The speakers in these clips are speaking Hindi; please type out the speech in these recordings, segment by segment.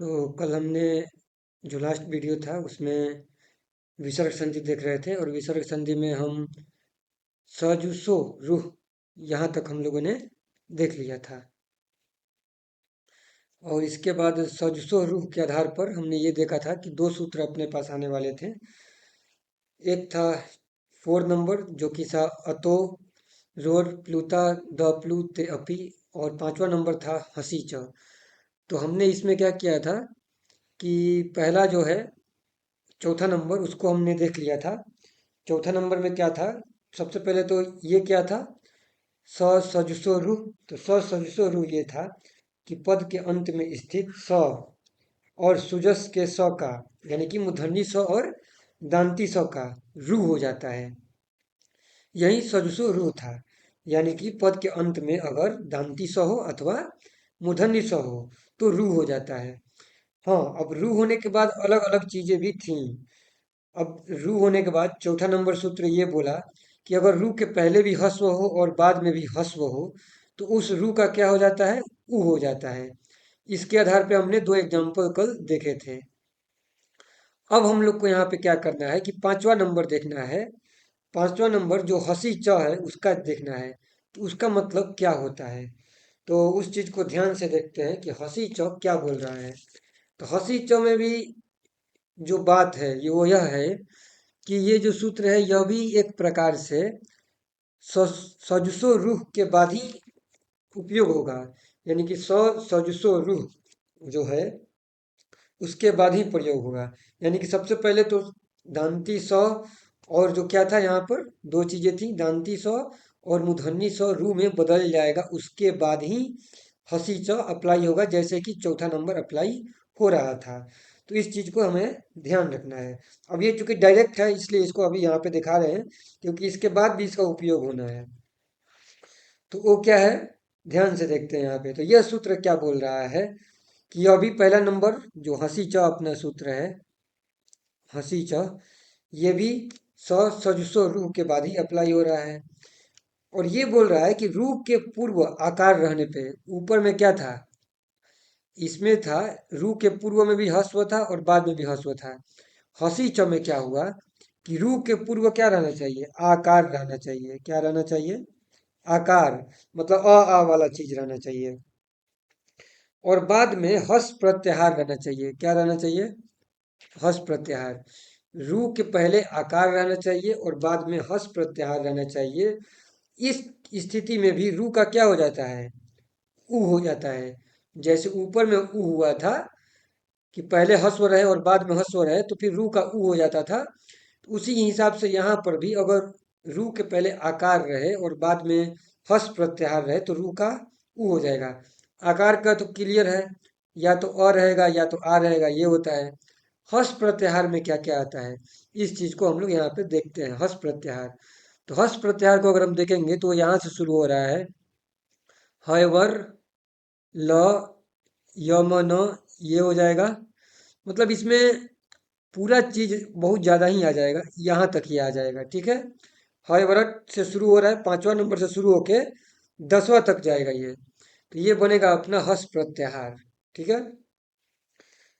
तो कल हमने जो लास्ट वीडियो था उसमें विसर्ग संधि देख रहे थे और विसर्ग संधि में हम सजुसो रूह यहाँ तक हम लोगों ने देख लिया था। और इसके बाद सजुसो रूह के आधार पर हमने ये देखा था कि दो सूत्र अपने पास आने वाले थे। एक था 4 नंबर जो कि था अतो रोर प्लूता द प्लू ते अपी, और 5वां नंबर था हसी च। तो हमने इसमें क्या किया था कि पहला जो है चौथा नंबर उसको हमने देख लिया था। चौथा नंबर में क्या था, सबसे पहले तो ये क्या था, स सजुसो रुह। तो स सजुसो रुह ये था कि पद के अंत में स्थित स और सुजस के स का, यानी कि मूर्धन्य स और दांती स का रूह हो जाता है। यही सजुसो रूह था, यानी कि पद के अंत में अगर दांती स हो अथवा मूर्धन्य स हो तो रूह हो जाता है। हाँ, अब रूह होने के बाद अलग अलग चीजें भी थीं। अब रू होने के बाद चौथा नंबर सूत्र ये बोला कि अगर रू के पहले भी हस्व हो और बाद में भी हस्व हो तो उस रू का क्या हो जाता है, ऊ हो जाता है। इसके आधार पे हमने दो एग्जाम्पल कल देखे थे। अब हम लोग को यहाँ पे क्या करना है कि 5वां नंबर देखना है। 5वां नंबर जो हसी च है उसका देखना है कि उसका मतलब क्या होता है। तो उस चीज को ध्यान से देखते हैं कि हसी च क्या बोल रहा है। तो हसी च में भी जो बात है ये वो यह है कि ये जो सूत्र है यह भी एक प्रकार से सजुसो रूह के बाद ही उपयोग होगा। यानी कि सजुसो रूह जो है उसके बाद ही प्रयोग होगा। यानी कि सबसे पहले तो दांती स, और जो क्या था यहाँ पर दो चीजें थी, दांती स और मूर्धन्य स रूह में बदल जाएगा, उसके बाद ही हसी च अप्लाई होगा, जैसे कि चौथा नंबर अप्लाई हो रहा था। तो इस चीज को हमें ध्यान रखना है। अब ये चूंकि डायरेक्ट है इसलिए इसको अभी यहाँ पे दिखा रहे हैं, क्योंकि इसके बाद भी इसका उपयोग होना है। तो वो क्या है, ध्यान से देखते हैं यहाँ पे। तो यह सूत्र क्या बोल रहा है कि अभी पहला नंबर जो हसी च अपना सूत्र है, हसी च, ये भी सजुसो रूह के बाद ही अप्लाई हो रहा है। और ये बोल रहा है कि रूह के पूर्व आकार रहने पे, ऊपर में क्या था, इसमें था रू के पूर्व में भी हस्व था और बाद में भी हस्व था। हसी च में क्या हुआ कि रू के पूर्व क्या रहना चाहिए, आकार रहना चाहिए। क्या रहना चाहिए, आकार, मतलब आ वाला चीज रहना चाहिए। और बाद में हस प्रत्याहार रहना चाहिए। क्या रहना चाहिए, हस प्रत्याहार। रू के पहले आकार रहना चाहिए और बाद में हस प्रत्याहार रहना चाहिए। इस स्थिति में भी रू का क्या हो जाता है, ऊ हो जाता है। जैसे ऊपर में ऊ हुआ था कि पहले हस्व रहे और बाद में हस्व रहे तो फिर रू का ऊ हो जाता था, तो उसी हिसाब से यहाँ पर भी अगर रू के पहले आकार रहे और बाद में हस प्रत्याहार रहे तो रू का ऊ हो जाएगा। आकार का तो क्लियर है, या तो अ रहेगा या तो आ रहेगा, ये होता है। हस प्रत्याहार में क्या क्या आता है, इस चीज को हम लोग यहाँ पे देखते हैं। हस प्रत्याहार, तो हस प्रत्याहार को अगर हम देखेंगे तो यहाँ से शुरू हो रहा है, हयवर ल यमन, ये हो जाएगा। मतलब इसमें पूरा चीज बहुत ज्यादा ही आ जाएगा, यहाँ तक ही आ जाएगा, ठीक है। हयवरट से शुरू हो रहा है, 5वां नंबर से शुरू होके 10वां तक जाएगा ये। तो ये बनेगा अपना हस प्रत्याहार, ठीक है।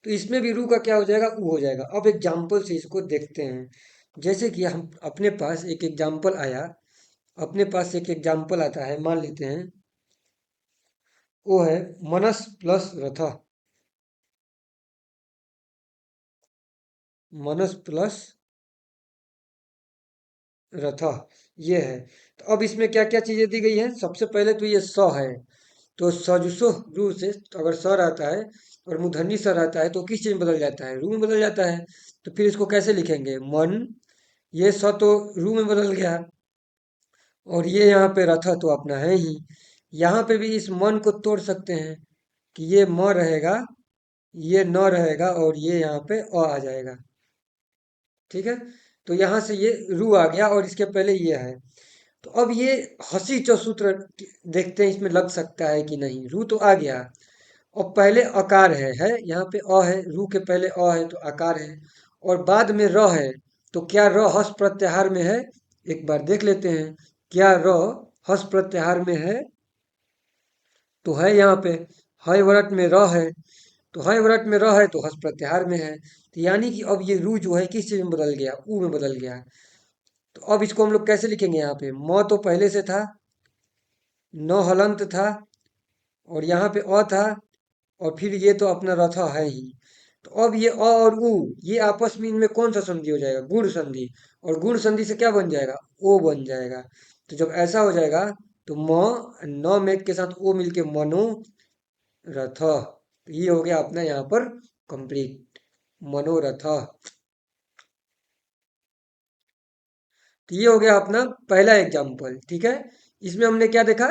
तो इसमें भी रू का क्या हो जाएगा, ऊ हो जाएगा। अब एग्जाम्पल से इसको देखते हैं। जैसे कि हम अपने पास एक एग्जाम्पल आया, अपने पास एक एग्जाम्पल आता है, मान लेते हैं वो है मनस प्लस रथ। मनस प्लस रथ, ये है। तो अब इसमें क्या क्या चीजें दी गई हैं, सबसे पहले तो ये स है। तो सजुसो रू से तो अगर स रहता है और मूर्धन्य स रहता है तो किस चीज में बदल जाता है, रू में बदल जाता है। तो फिर इसको कैसे लिखेंगे, मन, ये स तो रू में बदल गया, और ये यहाँ पे रथ तो अपना है ही। यहाँ पे भी इस मन को तोड़ सकते हैं कि ये म रहेगा, ये न रहेगा, और ये यहाँ पे आ जाएगा, ठीक है। तो यहाँ से ये रू आ गया और इसके पहले ये है। तो अब ये हसी च सूत्र देखते हैं इसमें लग सकता है कि नहीं। रू तो आ गया और पहले अकार है यहाँ पे अ है, रू के पहले अ है तो आकार है, और बाद में र है। तो क्या र हस प्रत्याहार में है, एक बार देख लेते हैं। क्या र हस प्रत्याहार में है, तो है यहाँ पे। हय वरट में र है, तो है व्रत में र है तो हस प्रत्याहार में है, तो यानी कि अब ये रू जो है किस चीज में बदल गया, ऊ में बदल गया। तो अब इसको हम लोग कैसे लिखेंगे, यहाँ पे म तो पहले से था, न हलंत था, और यहाँ पे अ था, और फिर ये तो अपना रथा है ही। तो अब ये अ और उ, ये आपस में इनमें कौन सा संधि हो जाएगा, गुण संधि। और गुण संधि से क्या बन जाएगा, ओ बन जाएगा। तो जब ऐसा हो जाएगा तो म न में के साथ ओ मिलके मनो रथ, तो ये हो गया अपना यहाँ पर कंप्लीट, मनोरथ। तो ये हो गया अपना पहला एग्जाम्पल, ठीक है। इसमें हमने क्या देखा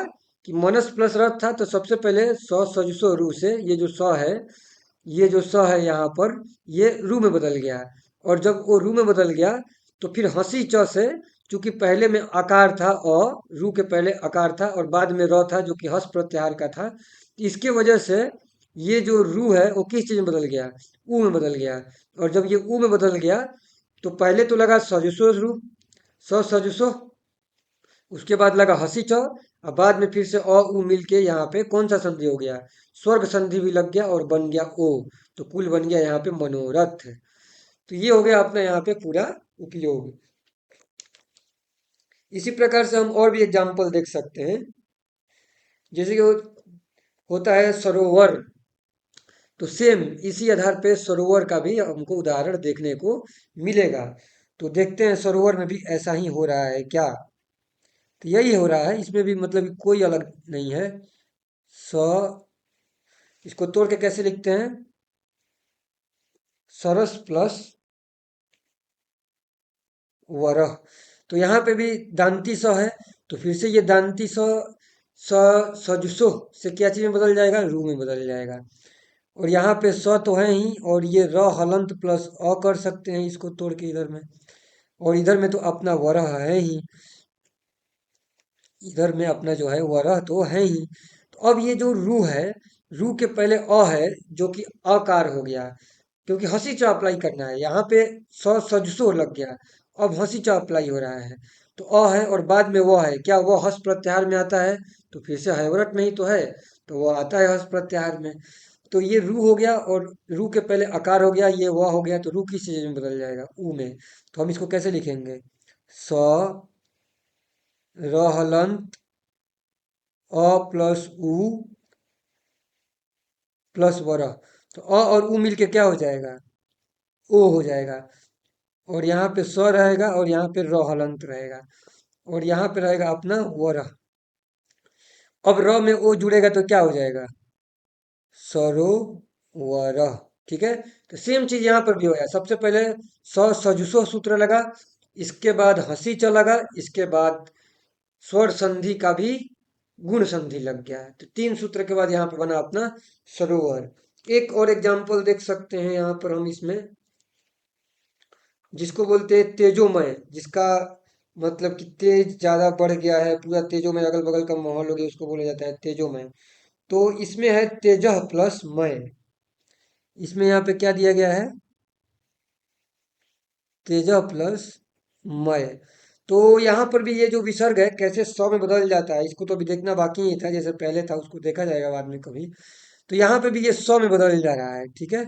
कि मनस प्लस रथ था, तो सबसे पहले स सजुसो रू से ये जो स है, ये जो स है यहाँ पर, ये रू में बदल गया। और जब वो रू में बदल गया तो फिर हंसी च से, चूंकि पहले में आकार था अ, रू के पहले आकार था और बाद में र था जो कि हस प्रत्याहार का था, इसके वजह से ये जो रू है वो किस चीज में बदल गया, ऊ में बदल गया। और जब ये ऊ में बदल गया तो पहले तो लगा सजुसो रू, स सजुसो, उसके बाद लगा हंसी च, और बाद में फिर से अ उ मिल के यहाँ पे कौन सा संधि हो गया, स्वर्ग संधि भी लग गया और बन गया ओ। तो कुल बन गया यहाँ पे मनोरथ। तो ये हो गया अपना यहाँ पे पूरा उपयोग। इसी प्रकार से हम और भी एग्जाम्पल देख सकते हैं, जैसे कि होता है सरोवर, तो सेम इसी आधार पे सरोवर का भी हमको उदाहरण देखने को मिलेगा। तो देखते हैं सरोवर में भी ऐसा ही हो रहा है क्या। तो यही हो रहा है, इसमें भी मतलब कि कोई अलग नहीं है। स, इसको तोड़ के कैसे लिखते हैं, सरस प्लस वरह। तो यहाँ पे भी दांती स है, तो फिर से ये दांती स, स सजुसो से क्या चीज में बदल जाएगा, रू में बदल जाएगा। और यहाँ पे स तो है ही, और ये र हलंत प्लस अ कर सकते हैं इसको तोड़ के इधर में, और इधर में तो अपना वरह है ही, इधर में अपना जो है वरह तो है ही। तो अब ये जो रू है, रू के पहले अ है जो कि अकार हो गया, क्योंकि हंसी च अप्लाई करना है यहाँ पे, सजसो लग गया, अब हंसी च अप्लाई हो रहा है। तो अ है और बाद में वह है, क्या वह हस प्रत्याहार में आता है, तो फिर से हैवरत में ही तो है, तो वह आता है हस प्रत्याहार में। तो ये रू हो गया, और रू के पहले अकार हो गया, ये वह हो गया, तो रू किस चीज में बदल जाएगा, ऊ में। तो हम इसको कैसे लिखेंगे, स रहलंत अ प्लस उ प्लस वरह। तो अ और उ मिलके क्या हो जाएगा, ओ हो जाएगा। और यहाँ पे स रहेगा और यहाँ पे र हलंत रहेगा, और यहाँ पे रहेगा अपना वरह। अब र में ओ जुड़ेगा तो क्या हो जाएगा, सरोवरः। ठीक है। तो सेम चीज यहाँ पर भी हो गया, सबसे पहले सजुसो सूत्र लगा, इसके बाद हंसी च लगा, इसके बाद स्वर संधि का भी गुण संधि लग गया है। तो तीन सूत्र के बाद यहाँ पे बना अपना सरोवर। एक और एग्जाम्पल देख सकते हैं यहाँ पर हम इसमें, जिसको बोलते हैं तेजोमय, जिसका मतलब कि तेज ज्यादा बढ़ गया है, पूरा तेजोमय अगल बगल का माहौल हो गया, उसको बोला जाता है तेजोमय। तो इसमें है तेजह प्लस मय, इसमें यहाँ पे क्या दिया गया है, तेजह प्लस मय। तो यहाँ पर भी ये जो विसर्ग है कैसे सौ में बदल जाता है, इसको तो अभी देखना बाकी ही था, जैसे पहले था उसको देखा जाएगा बाद में कभी। तो यहाँ पे भी ये सौ में बदल जा रहा है, ठीक है।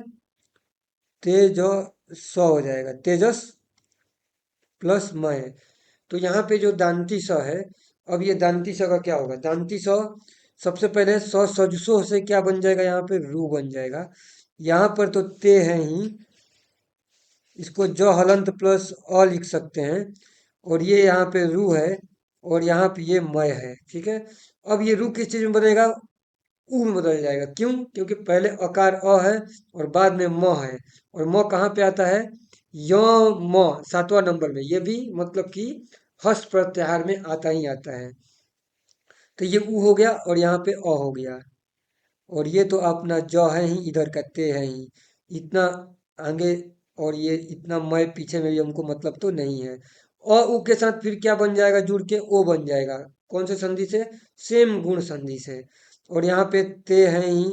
तेज सौ हो जाएगा, तेजस प्लस मय। तो यहाँ पे जो दांती स है, अब ये दांती स का क्या होगा, दांती स सबसे पहले सजुसो से क्या बन जाएगा, यहाँ पे रू बन जाएगा। यहाँ पर तो ते है ही, इसको ज हलंत प्लस अ लिख सकते हैं, और ये यहाँ पे रू है, और यहाँ पे ये मय है, ठीक है। अब ये रू किस चीज में बनेगा, ऊ में बदल जाएगा, क्यों, क्योंकि पहले अकार अ है और बाद में म है, और म कहाँ पे आता है, य म सातवां नंबर में, ये भी मतलब कि हस प्रत्याहार में आता ही आता है। तो ये ऊ हो गया और यहाँ पे अ हो गया, और ये तो अपना ज है ही, इधर का ते है ही, इतना आगे, और ये इतना मैं पीछे में भी हमको मतलब तो नहीं है। अ उ के साथ फिर क्या बन जाएगा, जुड़ के ओ बन जाएगा, कौन से संधि से, सेम गुण संधि से। और यहाँ पे ते है ही,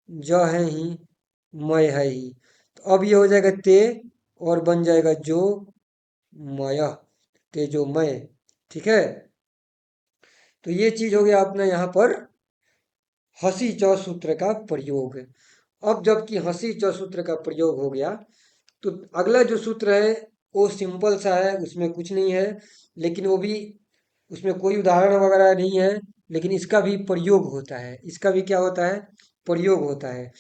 ज है ही, मैं है ही, तो अब ये हो जाएगा ते, और बन जाएगा जो मय, तेजोमय, ठीक है। तो ये चीज हो गया अपना यहाँ पर हसी च सूत्र का प्रयोग। अब जबकि हंसी च सूत्र का प्रयोग हो गया, तो अगला जो सूत्र है वो सिंपल सा है, उसमें कुछ नहीं है, लेकिन वो भी उसमें कोई उदाहरण वगैरह नहीं है, लेकिन इसका भी प्रयोग होता है, इसका भी क्या होता है, प्रयोग होता है।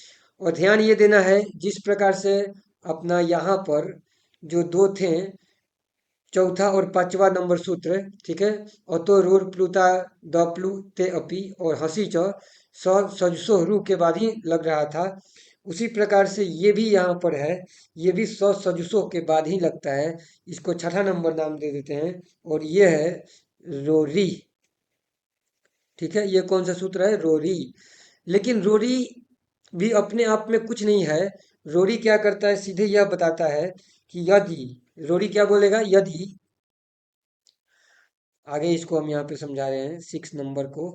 और ध्यान ये देना है, जिस प्रकार से अपना यहाँ पर जो दो थे, चौथा और पांचवा नंबर सूत्र, ठीक है, अतो रूर प्लुता द प्लु ते अपी और हंसी च स सजसो रू के बाद ही लग रहा था, उसी प्रकार से ये भी यहाँ पर है, ये भी स सजसो के बाद ही लगता है। इसको छठा नंबर नाम दे देते हैं, और ये है रोरी। ठीक है, ये कौन सा सूत्र है, रोरी। लेकिन रोरी भी अपने आप में कुछ नहीं है। रोरी क्या करता है, सीधे यह बताता है कि यदि, रोरी क्या बोलेगा, यदि, आगे इसको हम यहाँ पे समझा रहे हैं 6 नंबर को।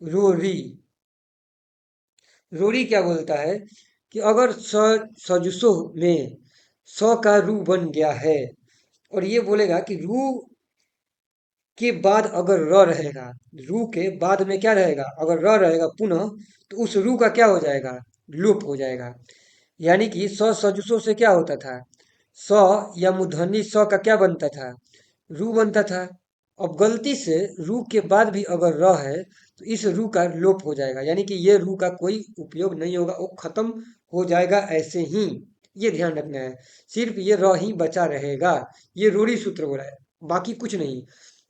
रोरी, रोरी क्या बोलता है कि अगर सजुसो में स का रू बन गया है, और ये बोलेगा कि रू के बाद अगर र रहेगा, रू के बाद में क्या रहेगा, अगर र रहेगा पुनः, तो उस रू का क्या हो जाएगा, लोप हो जाएगा। यानी कि सजुसो से क्या होता था, स या मूर्धन्य स का क्या बनता था, रू बनता था। अब गलती से रू के बाद भी अगर र है, तो इस रू का लोप हो जाएगा, यानी कि ये रू का कोई उपयोग नहीं होगा, वो खत्म हो जाएगा ऐसे ही। ये ध्यान रखना है, सिर्फ ये र ही बचा रहेगा। ये रूढ़ी सूत्र हो रहा है, बाकी कुछ नहीं।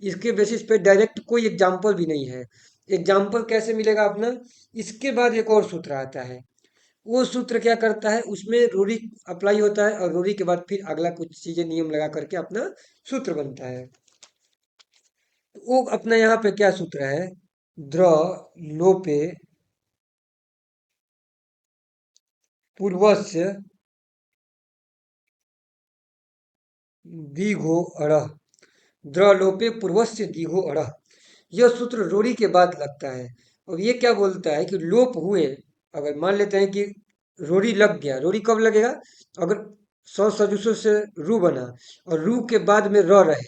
इसके बेसिस पे डायरेक्ट कोई एग्जाम्पल भी नहीं है। एग्जाम्पल कैसे मिलेगा अपना, इसके बाद एक और सूत्र आता है, वो सूत्र क्या करता है, उसमें रूढ़ी अप्लाई होता है, और रूढ़ी के बाद फिर अगला कुछ चीजें नियम लगा करके अपना सूत्र बनता है। तो वो अपना यहाँ पे क्या सूत्र है, द्र लोपे पूर्वस्य दीघो अड़ह, द्र लोपे पूर्वस्य दीघो अड़ह। यह सूत्र रूढ़ी के बाद लगता है। और ये क्या बोलता है कि लोप हुए, अगर मान लेते हैं कि रूढ़ी लग गया, रूढ़ी कब लगेगा, अगर सौ सजुसों से रू बना और रू के बाद में र रहे,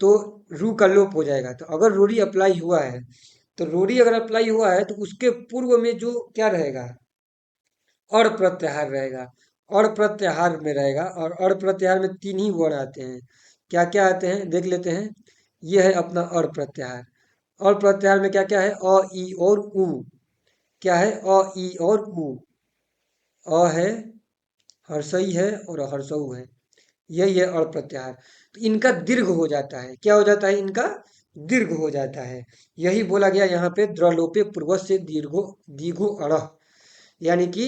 तो रू का लोप हो जाएगा। तो अगर रूढ़ी अप्लाई हुआ है, तो रूढ़ी अगर अप्लाई हुआ है, तो उसके पूर्व में जो क्या रहेगा, अड़ प्रत्याहार रहेगा, अड़ प्रत्याहार में रहेगा। और अड़ प्रत्याहार में तीन ही वर्ण आते हैं, क्या क्या आते हैं देख लेते हैं। यह है अपना अड़ प्रत्याहार। अड़ प्रत्याहार में क्या क्या है, अ ई और उ, क्या है, अ ई और उ। अ है, हर्षई है और हर्षऊ है, यही है अड़ प्रत्याहार। तो इनका दीर्घ हो जाता है, क्या हो जाता है, इनका दीर्घ हो जाता है। यही बोला गया यहाँ पे, द्रलोपे पूर्व से दीर्घो दीघो अड़। यानी कि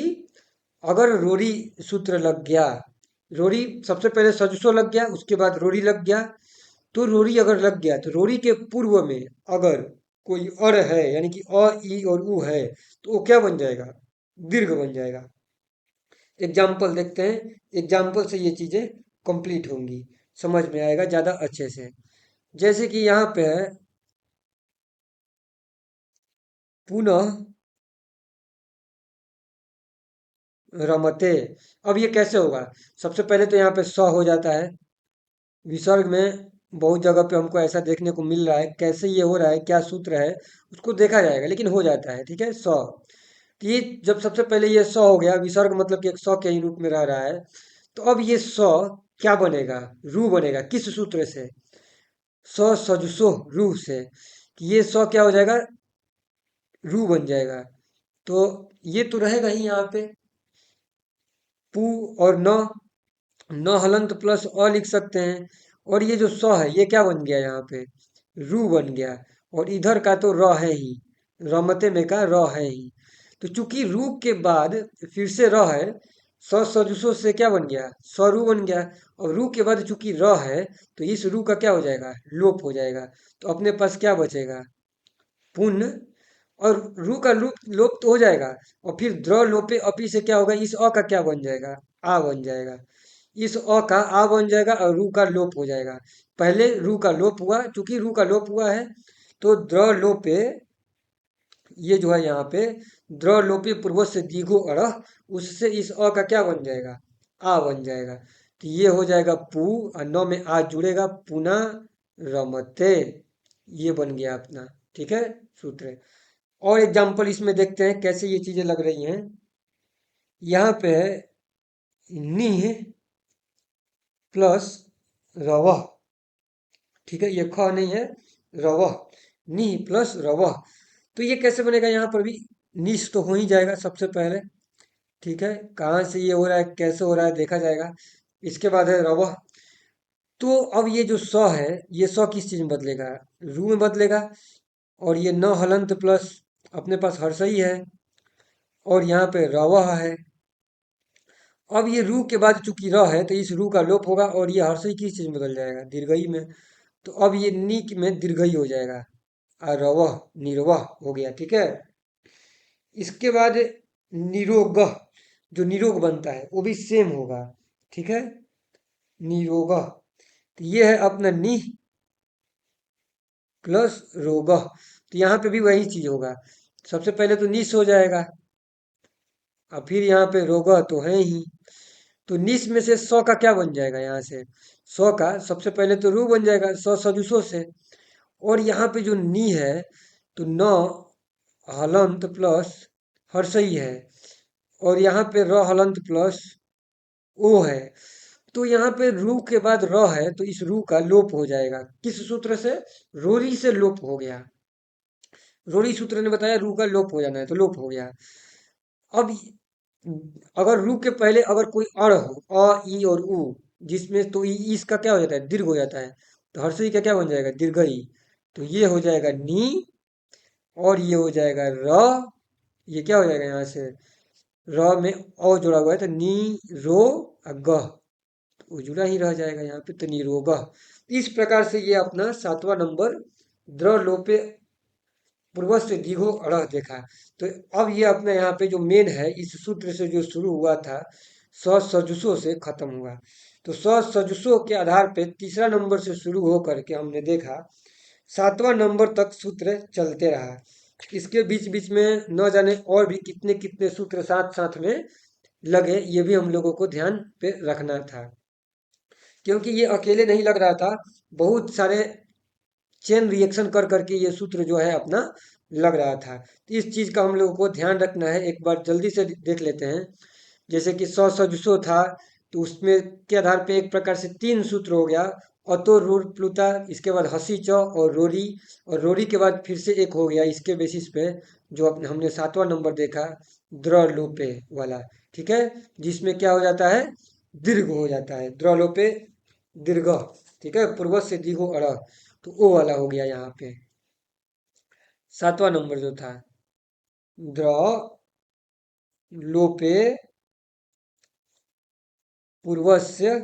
अगर रोरी सूत्र लग गया, रोरी सबसे पहले सजुसो लग गया, उसके बाद रोरी लग गया, तो रोरी अगर लग गया, तो रोरी के पूर्व में अगर कोई अर है, यानी कि अ ई और उ है, तो वो क्या बन जाएगा, दीर्घ बन जाएगा। एग्जाम्पल देखते हैं, एग्जाम्पल से ये चीजें कंप्लीट होंगी, समझ में आएगा ज्यादा अच्छे से। जैसे कि यहाँ पे है, पुनः रमते। अब ये कैसे होगा, सबसे पहले तो यहाँ पे स हो जाता है, विसर्ग में बहुत जगह पे हमको ऐसा देखने को मिल रहा है, कैसे ये हो रहा है, क्या सूत्र है, उसको देखा जाएगा, लेकिन हो जाता है, ठीक है, सौ। तो ये जब सबसे पहले ये सौ हो गया, विसर्ग मतलब कि एक सौ के ही रूप में रह रहा है, तो अब ये सौ क्या बनेगा, रू बनेगा, किस सूत्र से, सौ सजुसो रू से। कि ये सौ क्या हो जाएगा, रू बन जाएगा। तो ये तो रहेगा ही यहाँ पे, पू और न, न हलंत प्लस अ लिख सकते हैं। और ये जो स है, ये क्या बन गया यहाँ पे, रू बन गया। और इधर का तो र है ही, रमते में का र है ही। तो चूंकि रू के बाद फिर से र है, सजुसो से क्या बन गया, स्वरू बन गया। और रू के बाद चूंकि र है, तो इस रू का क्या हो जाएगा, लोप हो जाएगा। तो अपने पास क्या बचेगा, पुण्य। और रू का लोप लोप तो हो जाएगा, और फिर द्र लोपे अपी से क्या होगा, इस अ का क्या बन जाएगा, आ बन जाएगा। इस अ का आ बन जाएगा और रू का लोप हो जाएगा। पहले रू का लोप हुआ, चूंकि रू का लोप हुआ है, तो द्र लोपे, ये जो है यहाँ पे, द्र लोपे पूर्व से दीघो अड़ह, उससे इस अ का क्या बन जाएगा, आ बन जाएगा। तो ये हो जाएगा पू, और न में आ जुड़ेगा, पुनः रमते। ये बन गया अपना, ठीक है, सूत्र। और एग्जाम्पल इसमें देखते हैं कैसे ये चीजें लग रही हैं। यहाँ पे है नी प्लस रवा, ठीक है, ये ख नहीं है, रवा, नी प्लस रवा। तो ये कैसे बनेगा? यहाँ पर भी निस तो हो ही जाएगा सबसे पहले, ठीक है, कहाँ से ये हो रहा है कैसे हो रहा है देखा जाएगा। इसके बाद है रवा। तो अब ये जो स है, ये स किस चीज में बदलेगा? रू में बदलेगा। और ये न हलंत प्लस अपने पास हर्षई है, और यहाँ पे रवा है। अब ये रू के बाद चूंकि र है तो इस रू का लोप होगा, और ये हर्षई किस चीज में बदल जाएगा? दीर्घई में। तो अब ये नी में दीर्घई हो जाएगा, अरवह, निर्वह हो गया, ठीक है। इसके बाद निरोगह, जो निरोग बनता है वो भी सेम होगा, ठीक है, निरोगह। तो ये है अपना नि प्लस रोगह। तो यहाँ पे भी वही चीज होगा, सबसे पहले तो निस हो जाएगा, और फिर यहाँ पे रोगह तो है ही। तो निस में से सौ का क्या बन जाएगा? यहाँ से सौ का सबसे पहले तो रू बन जाएगा सौ सजुसों से। और यहाँ पे जो नी है, तो न हलंत प्लस हर्षई है, और यहाँ पे र हलंत प्लस ओ है। तो यहाँ पे रू के बाद र है, तो इस रू का लोप हो जाएगा। किस सूत्र से? रोरी से लोप हो गया। रोरी सूत्र ने बताया रू का लोप हो जाना है, तो लोप हो गया। अब अगर रू के पहले अगर कोई अड़ हो, अ ई और उ, जिसमें तो इसका क्या हो जाता है? दीर्घ हो जाता है। तो हर्षई का क्या बन जाएगा? दीर्घई। तो ये हो जाएगा नी, और ये हो जाएगा र। ये क्या हो जाएगा? यहाँ से र में अ जुड़ा हुआ है, तो नी रो गह, तो वो जुड़ा ही रह जाएगा यहाँ पे, तो निरोगह। इस प्रकार से ये अपना 7वां नंबर द्र लोपे पूर्व से दीघो अड़ह देखा। तो अब ये अपना यहाँ पे जो मेन है, इस सूत्र से जो शुरू हुआ था, स सजुसों से खत्म हुआ। तो स सजुसों के आधार पे तीसरा नंबर से शुरू होकर के हमने देखा 7वां नंबर तक सूत्र चलते रहा। इसके बीच बीच में न जाने और भी कितने कितने सूत्र साथ साथ में लगे, ये भी हम लोगों को ध्यान पे रखना था, क्योंकि ये अकेले नहीं लग रहा था, बहुत सारे चेन रिएक्शन कर करके ये सूत्र जो है अपना लग रहा था। तो इस चीज का हम लोगों को ध्यान रखना है। एक बार जल्दी से देख लेते हैं। जैसे कि सौ सजुसो था, तो उसमें के आधार पे एक प्रकार से 3 सूत्र हो गया, अतो रूर प्लुता, इसके बाद हसी च और रोरी, और रोरी के बाद फिर से एक हो गया इसके बेसिस पे, जो अपने हमने 7वां नंबर देखा, द्र लोपे वाला, ठीक है, जिसमें क्या हो जाता है? दीर्घ हो जाता है, द्र लोपे दीर्घ, ठीक है, पूर्व से दीर्घो अड़, तो ओ वाला हो गया यहाँ पे 7वां नंबर जो था, द्र लोपे पूर्वस्य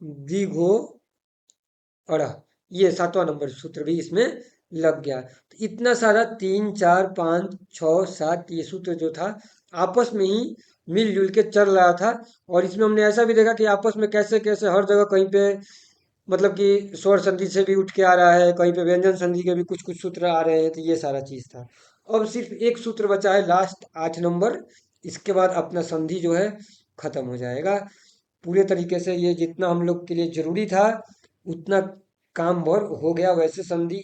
दीघो अड़, ये 7वां नंबर सूत्र भी इसमें लग गया। तो इतना सारा 3 4 5 6 7 ये सूत्र जो था आपस में ही मिलजुल के चल रहा था। और इसमें हमने ऐसा भी देखा कि आपस में कैसे कैसे हर जगह कहीं पे मतलब कि स्वर संधि से भी उठ के आ रहा है, कहीं पे व्यंजन संधि के भी कुछ कुछ सूत्र आ रहे हैं, तो ये सारा चीज था। अब सिर्फ एक सूत्र बचा है लास्ट 8 नंबर, इसके बाद अपना संधि जो है खत्म हो जाएगा। पूरे तरीके से ये जितना हम लोग के लिए जरूरी था उतना काम भर हो गया। वैसे संधि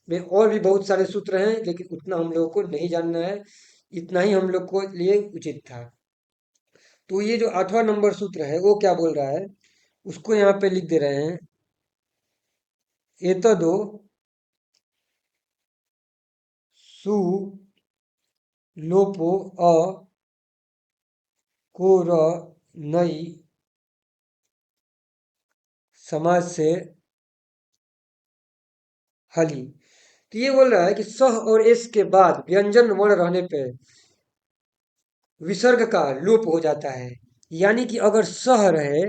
में और भी बहुत सारे सूत्र हैं, लेकिन उतना हम लोगों को नहीं जानना है, इतना ही हम लोग को लिए उचित था। तो ये जो 8वां नंबर सूत्र है वो क्या बोल रहा है, उसको यहाँ पे लिख दे रहे हैं। एतदो सु लोपो अ को र नई समाज से हली। तो ये बोल रहा है कि सह और एस के बाद व्यंजन वर्ण रहने पे विसर्ग का लोप हो जाता है। यानी कि अगर सह रहे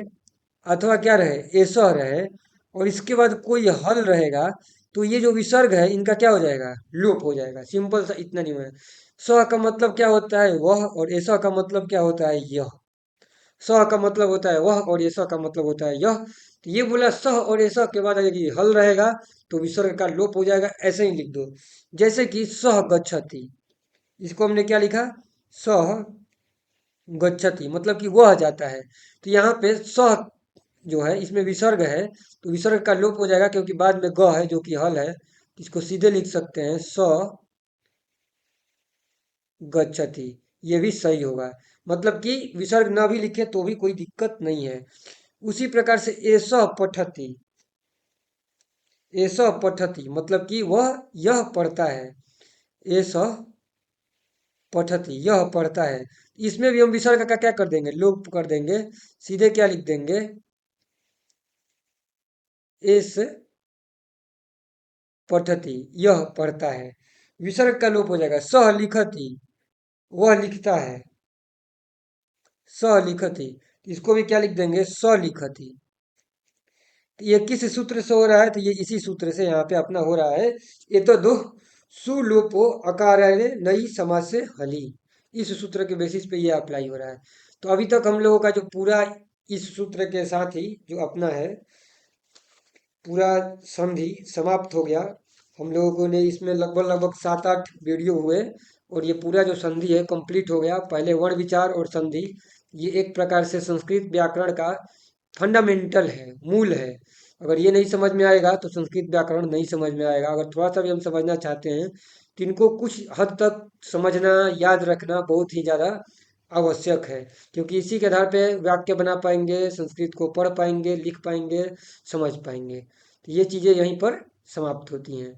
अथवा क्या रहे, एसह रहे, और इसके बाद कोई हल रहेगा, तो ये जो विसर्ग है इनका क्या हो जाएगा? लोप हो जाएगा। सिंपल सा इतना नहीं है। सह का मतलब क्या होता है? वह, और ऐसा का मतलब क्या होता है? यह। स का मतलब होता है वह, और ऐसा का मतलब होता है यह। तो ये बोला सह और ऐसा के बाद यदि हल रहेगा तो विसर्ग का लोप हो जाएगा, ऐसे ही लिख दो। जैसे कि सह गच्छति, इसको हमने क्या लिखा? सह गच्छति, मतलब कि वह जाता है। तो यहाँ पे सह जो है इसमें विसर्ग है, तो विसर्ग का लोप हो जाएगा, क्योंकि बाद में ग है जो कि हल है, इसको सीधे लिख सकते हैं स गच्छति। ये भी सही होगा। मतलब कि विसर्ग ना भी लिखे तो भी कोई दिक्कत नहीं है। उसी प्रकार से एषः पठति, एषः पठति मतलब कि वह यह पढ़ता है। एषः पठति यह पढ़ता है। इसमें भी हम विसर्ग का क्या कर देंगे, लोप कर देंगे। सीधे क्या लिख देंगे, एस पठति यह पढ़ता है। विसर्ग का लोप हो जाएगा। सह लिखति वह लिखता है। स लिखति, इसको भी क्या लिख देंगे, स लिखति। ये किस सूत्र से हो रहा है, तो ये इसी सूत्र से यहाँ पे अपना हो रहा है। ये तो दो सुलोपो अकाराय नई समाज से हली, इस सूत्र के बेसिस पे ये अप्लाई हो रहा है। तो अभी तक हम लोगों का जो पूरा इस सूत्र के साथ ही जो अपना है पूरा संधि समाप्त हो गया। हम लोगों ने इसमें लगभग लगभग 7-8 वीडियो हुए और ये पूरा जो संधि है कंप्लीट हो गया। पहले वर्ण विचार और संधि, ये एक प्रकार से संस्कृत व्याकरण का फंडामेंटल है, मूल है। अगर ये नहीं समझ में आएगा तो संस्कृत व्याकरण नहीं समझ में आएगा। अगर थोड़ा सा भी हम समझना चाहते हैं तो इनको कुछ हद तक समझना, याद रखना बहुत ही ज़्यादा आवश्यक है। क्योंकि इसी के आधार पे वाक्य बना पाएंगे, संस्कृत को पढ़ पाएंगे, लिख पाएंगे, समझ पाएंगे। तो ये चीज़ें यहीं पर समाप्त होती हैं।